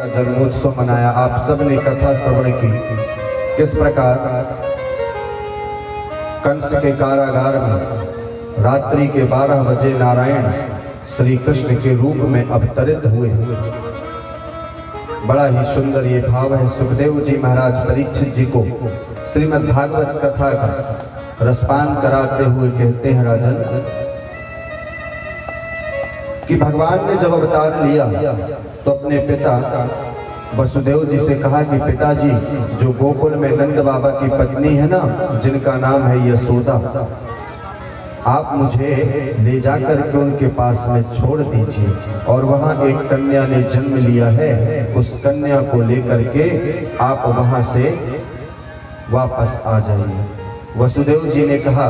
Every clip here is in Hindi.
जन्मोत्सव मनाया। आप सब ने कथा श्रवण की किस प्रकार कंस के कारागार में रात्रि के 12 बजे नारायण श्री कृष्ण के रूप में अवतरित हुए। बड़ा ही सुंदर ये भाव है। सुखदेव जी महाराज परीक्षित जी को श्रीमद् भागवत कथा का रसपान कराते हुए कहते हैं, राजन, कि भगवान ने जब अवतार लिया तो अपने पिता वसुदेव जी से कहा कि पिताजी, जो गोकुल में नंद बाबा की पत्नी है ना, जिनका नाम है यशोदा, आप मुझे ले जाकर के उनके पास में छोड़ दीजिए और वहाँ एक कन्या ने जन्म लिया है, उस कन्या को लेकर के आप वहाँ से वापस आ जाइए। वसुदेव जी ने कहा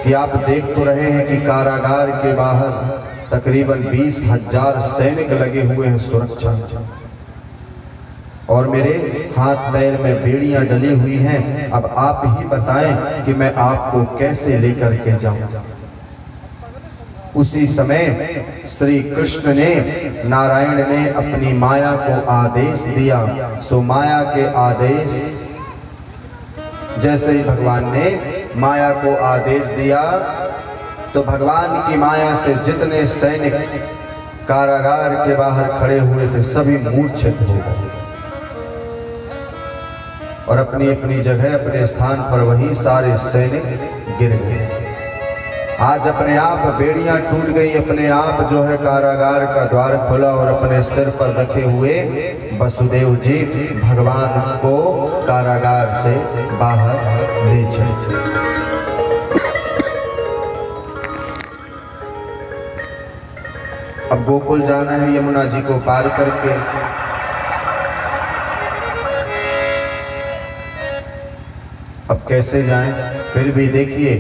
कि आप देख तो रहे हैं कि कारागार के बाहर तकरीबन 20,000 सैनिक लगे हुए हैं सुरक्षा, और मेरे हाथ पैर में बेड़ियां डली हुई हैं। अब आप ही बताएं कि मैं आपको कैसे लेकर के जाऊं। उसी समय श्री कृष्ण ने, नारायण ने अपनी माया को आदेश दिया। सो माया के आदेश, जैसे ही भगवान ने माया को आदेश दिया तो भगवान की माया से जितने सैनिक कारागार के बाहर खड़े हुए थे सभी मूर्छित हो गए और अपनी अपनी जगह अपने स्थान पर वहीं सारे सैनिक गिर गए। आज अपने आप बेड़ियां टूट गई, अपने आप जो है कारागार का द्वार खुला और अपने सिर पर रखे हुए वसुदेव जी भगवान को कारागार से बाहर ले चले। अब गोकुल जाना है यमुना जी को पार करके। अब कैसे जाएं? फिर भी देखिए,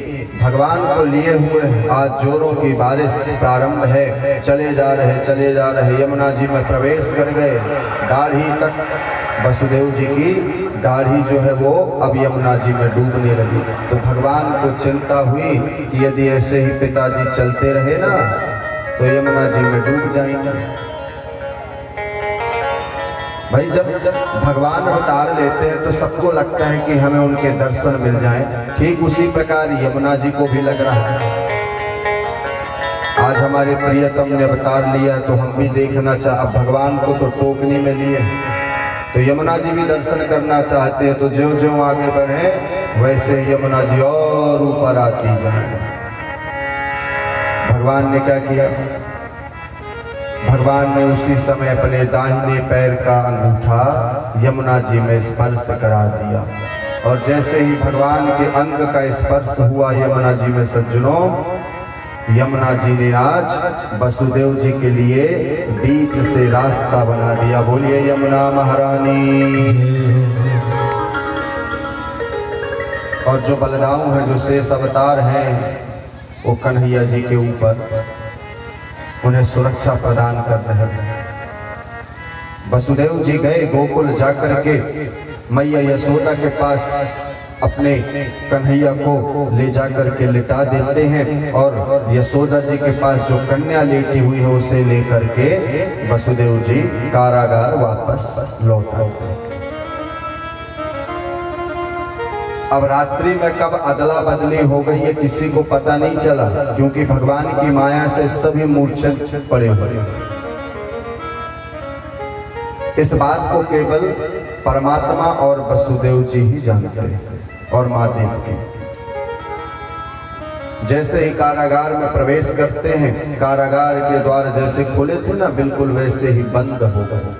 भगवान को लिए हुए आज जोरों की बारिश प्रारंभ है। चले जा रहे यमुना जी में प्रवेश कर गए। दाढ़ी तक वसुदेव जी की दाढ़ी जो है वो अब यमुना जी में डूबने लगी। तो भगवान को चिंता हुई कि यदि ऐसे ही पिताजी चलते रहे ना तो यमुना जी में डूब जाएंगे। भाई, जब भगवान अवतार लेते हैं तो सबको लगता है कि हमें उनके दर्शन मिल जाएं। ठीक उसी प्रकार यमुना जी को भी लग रहा है आज हमारे प्रियतम ने अवतार लिया तो हम भी देखना अब भगवान को तो टोकनी में लिए तो यमुना जी भी दर्शन करना चाहते हैं। तो ज्यों ज्यों आगे बढ़े वैसे यमुना जी और ऊपर आती जाए। भगवान ने क्या किया? भगवान ने उसी समय अपने दाहिने पैर का अंगूठा यमुना जी में स्पर्श करा दिया और जैसे ही भगवान के अंग का स्पर्श हुआ यमुना जी में, सज्जनों, यमुना जी ने आज वसुदेव जी के लिए बीच से रास्ता बना दिया। बोलिए यमुना महारानी। और जो बलदाऊ है, जो शेष अवतार हैं, वो कन्हैया जी के ऊपर उन्हें सुरक्षा प्रदान कर रहे हैं। वसुदेव जी गए गोकुल जाकर के मैया यशोदा के पास अपने कन्हैया को ले जाकर के लिटा देते हैं और यशोदा जी के पास जो कन्या लेटी हुई है उसे लेकर के वसुदेव जी कारागार वापस लौट आते हैं। अब रात्रि में कब अदला बदली हो गई है किसी को पता नहीं चला, क्योंकि भगवान की माया से सभी मूर्छित पड़े हुए। इस बात को केवल परमात्मा और वसुदेव जी ही जानते हैं और माँ देवकी। जैसे ही कारागार में प्रवेश करते हैं, कारागार के द्वार जैसे खुले थे ना, बिल्कुल वैसे ही बंद हो गए।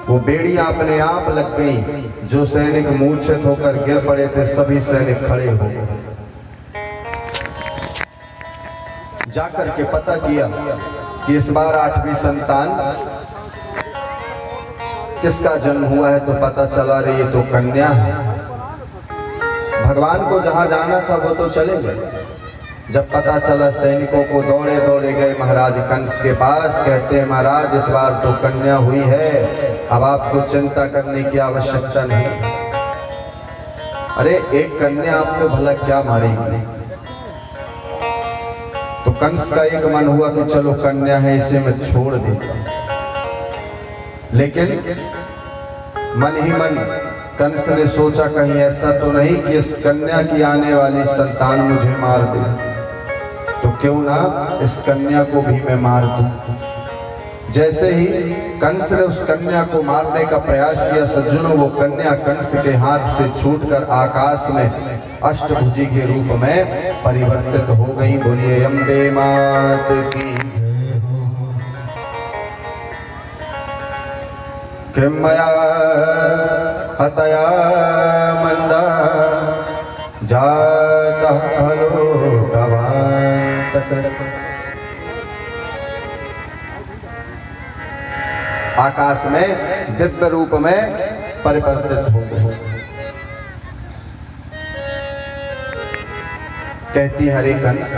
वो बेड़ियां अपने आप लग गई। जो सैनिक मूर्छित होकर गिर पड़े थे सभी सैनिक खड़े हो गए। जाकर के पता किया कि इस बार 8वीं संतान किसका जन्म हुआ है, तो पता चला रे ये तो कन्या है। भगवान को जहां जाना था वो तो चले गए। जब पता चला सैनिकों को दौड़े दौड़े गए महाराज कंस के पास। कहते हैं, महाराज इस बार तो कन्या हुई है, अब आपको चिंता करने की आवश्यकता नहीं। अरे एक कन्या आपको भला क्या मारेगी? तो कंस का एक मन हुआ कि चलो कन्या है इसे मैं छोड़ देता, लेकिन मन ही मन कंस ने सोचा कहीं ऐसा तो नहीं कि इस कन्या की आने वाली संतान मुझे मार दे, तो क्यों ना इस कन्या को भी मैं मार दूं। जैसे ही कंस ने उस कन्या को मारने का प्रयास किया सज्जनों, वो कन्या कंस के हाथ से छूटकर आकाश में अष्टभुजी के रूप में परिवर्तित हो गई। बोलिए अम्बे मात की किमया हतया मंदा जाता हलो आकाश में दिव्य रूप में परिवर्तित हो गए। कहती हरे कंस,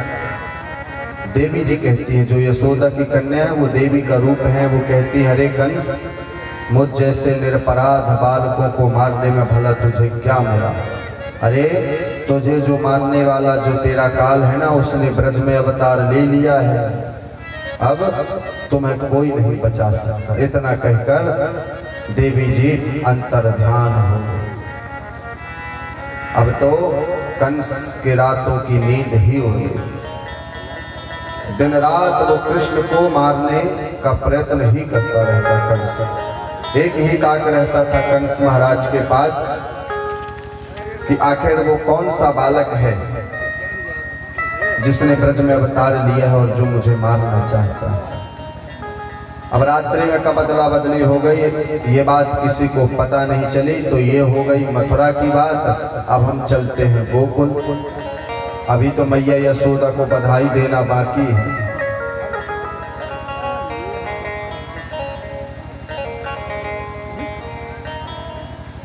देवी जी कहती हैं, जो यशोदा की कन्या है वो देवी का रूप है, वो कहती हरे कंस, मुझ जैसे निरपराध बालकों को मारने में भला तुझे क्या मिला। अरे तुझे जो मारने वाला जो तेरा काल है ना, उसने ब्रज में अवतार ले लिया है, अब तुम्हें कोई नहीं बचा सकता। इतना कहकर देवी जी अंतर्ध्यान हो गई। अब तो कंस के रातों की नींद ही हो गई। दिन रात वो कृष्ण को मारने का प्रयत्न ही करता रहता कंस। एक ही ताक रहता था कंस महाराज के पास कि आखिर वो कौन सा बालक है जिसने ब्रज में अवतार लिया है और जो मुझे मारना चाहता है। अब रात्रि में कब अदला बदली हो गई ये बात किसी को पता नहीं चली। तो ये हो गई मथुरा की बात। अब हम चलते हैं गोकुल। अभी तो मैया यशोदा को बधाई देना बाकी है।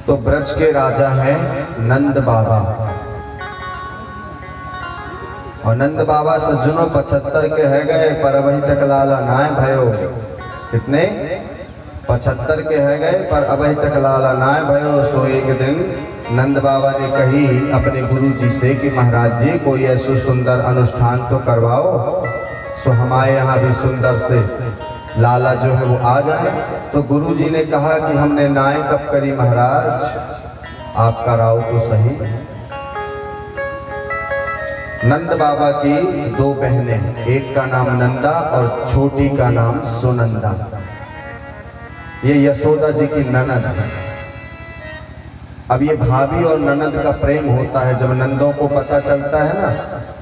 तो ब्रज के राजा हैं नंद बाबा, और नंद बाबा सज्जनों 75 के है गए पर अभी तक लाला नाय भयो। कितने? 75 के है गए पर अभी तक लाला नाय भयो। सो एक दिन नंद बाबा ने कही अपने गुरु जी से कि महाराज जी कोई ऐसा सुंदर अनुष्ठान तो करवाओ सो हमारे यहाँ भी सुंदर से लाला जो है वो आ जाए। तो गुरु जी ने कहा कि हमने नाय कब करी महाराज, आप कराओ तो सही। नंद बाबा की 2 बहनें, एक का नाम नंदा और छोटी का नाम सुनंदा। ये यशोदा जी की ननद है। अब ये भाभी और ननद का प्रेम होता है। जब नंदों को पता चलता है ना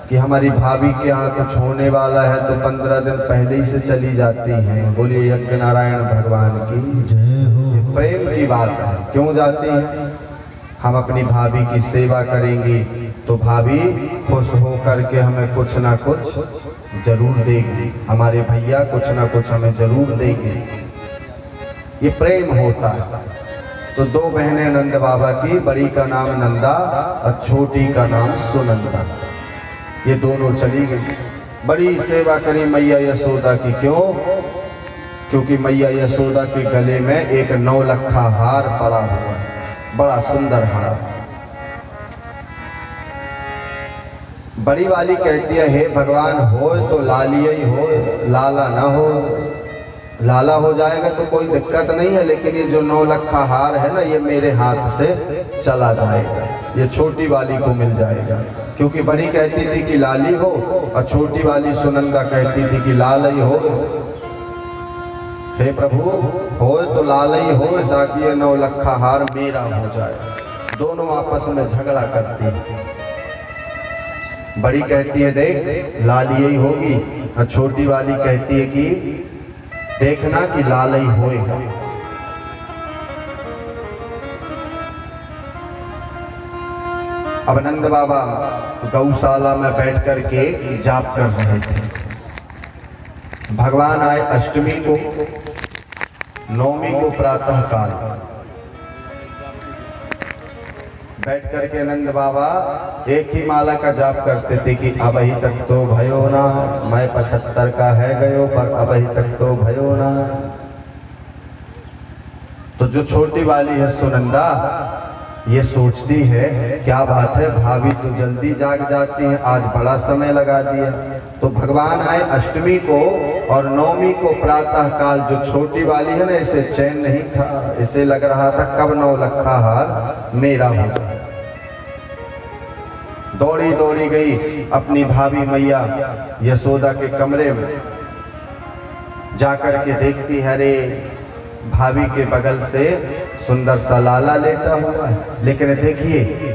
कि हमारी भाभी के यहाँ कुछ होने वाला है तो 15 दिन पहले ही से चली जाती हैं। बोलिए यज्ञ नारायण भगवान की जय हो। ये प्रेम की बात है। क्यों जाती हैं? हम अपनी भाभी की सेवा करेंगी तो भाभी खुश हो करके हमें कुछ ना कुछ जरूर देगी, हमारे भैया कुछ ना कुछ हमें जरूर देंगे। ये प्रेम होता है। तो 2 बहनें नंद बाबा की, बड़ी का नाम नंदा और छोटी का नाम सुनंदा। ये दोनों चली गई। बड़ी सेवा करी मैया यशोदा की। क्यों? क्योंकि मैया यशोदा के गले में एक 9 लखा हार पड़ा हुआ है, बड़ा सुंदर हार। बड़ी वाली कहती है हे भगवान हो तो लालिया ही हो, लाला ना हो। लाला हो जाएगा तो कोई दिक्कत नहीं है, लेकिन ये जो 9 लखा हार है ना ये मेरे हाथ से चला जाएगा, ये छोटी वाली को मिल जाएगा। क्योंकि बड़ी कहती थी कि लाली हो और छोटी वाली सुनंदा कहती थी कि लाल ही हो। हे प्रभु हो तो लाल ही हो ताकि ये 9 लखा हार मेरा हो जाए। दोनों आपस में झगड़ा करती है। बड़ी कहती है देख लाल ही होगी, और छोटी वाली कहती है कि देखना कि लाल ही होएगा। अब नंद बाबा गौशाला में बैठ कर के जाप कर रहे थे। भगवान आए अष्टमी को, नवमी को प्रातः काल। बैठ करके नंद बाबा एक ही माला का जाप करते थे कि अब ही तक तो भयो ना, मैं 75 का है गयो पर अब ही तक तो भयो ना। तो जो छोटी वाली है सुनंदा ये सोचती है क्या बात है, भाभी तो जल्दी जाग जाती हैं, आज बड़ा समय लगा दिया। तो भगवान आए अष्टमी को और नवमी को प्रातः काल। जो छोटी वाली है ना, इसे चैन नहीं था, इसे लग रहा था कब 9 लखा हार मेरा हो जाए। दौड़ी दौड़ी गई अपनी भाभी मैया यशोदा के कमरे में, जाकर के देखती है, अरे भाभी के बगल से सुंदर सा लाला लेटा हुआ है। लेकिन देखिए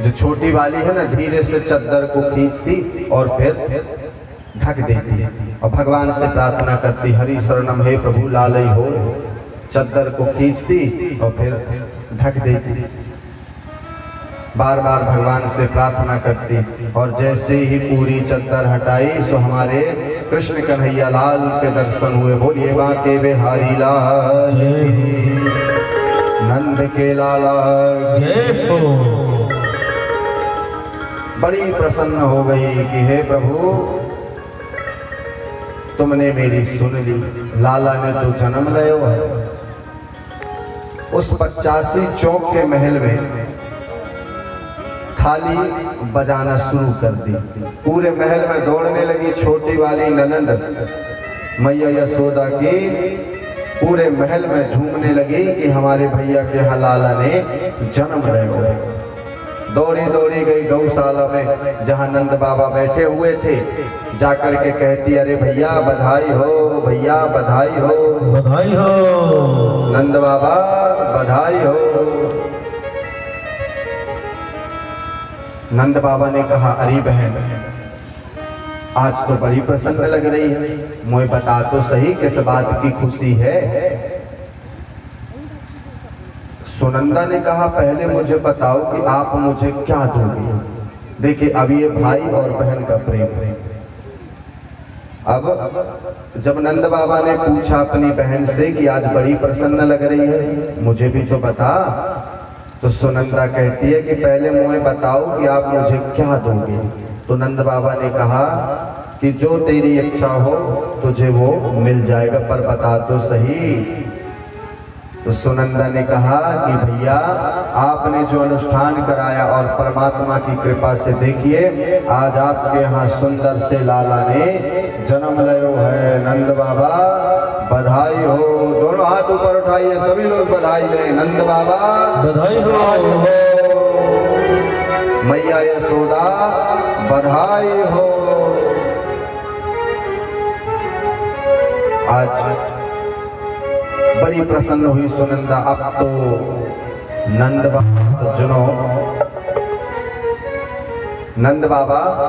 जो छोटी वाली है ना, धीरे से चद्दर को खींचती और फिर ढक देती और भगवान से प्रार्थना करती, हरि शरणम हे प्रभु लालई हो। चद्दर को खींचती और फिर ढक देती, बार बार भगवान से प्रार्थना करती। और जैसे ही पूरी चद्दर हटाई सो हमारे कृष्ण कन्हैया लाल के दर्शन हुए। बोलिए बांके बिहारी लाल, नंद के लाला जय हो। बड़ी प्रसन्न हो गई कि हे प्रभु तुमने मेरी सुन ली, लाला ने तो जन्म लियो है। उस 85 चौक के महल में थाली बजाना शुरू कर दी, पूरे महल में दौड़ने लगी छोटी वाली ननंद मैया यशोदा की, पूरे महल में झूमने लगी कि हमारे भैया के यहाँ लाला ने जन्म लिया। दौड़ी दौड़ी गई गौशाला में जहाँ नंद बाबा बैठे हुए थे, जाकर के कहती, अरे भैया बधाई हो, भैया बधाई हो, बधाई हो, नंद बाबा बधाई हो। नंद बाबा ने कहा, अरे बहन आज तो बड़ी प्रसन्न लग रही है, मुझे बता तो सही किस बात की खुशी है। सुनंदा ने कहा, पहले मुझे बताओ कि आप मुझे क्या दोगे। देखिए अब ये भाई और बहन का प्रेम है। अब जब नंद बाबा ने पूछा अपनी बहन से कि आज बड़ी प्रसन्न लग रही है, मुझे भी तो बता, तो सुनंदा कहती है कि पहले मुझे बताओ कि आप मुझे क्या दोगे। तो नंद बाबा ने कहा कि जो तेरी इच्छा हो तुझे वो मिल जाएगा, पर बता तो सही। तो सुनंदा ने कहा कि भैया आपने जो अनुष्ठान कराया और परमात्मा की कृपा से देखिए आज आपके यहाँ सुंदर से लाला ने जन्म लियो है। नंद बाबा बधाई हो। दोनों हाथ ऊपर उठाइए, सभी लोग बधाई दें। नंद बाबा बधाई हो, मैया यशोदा बधाई हो। आज बड़ी प्रसन्न हुई सुनंदा। अब तो नंद बाबा सज्जनों, नंद बाबा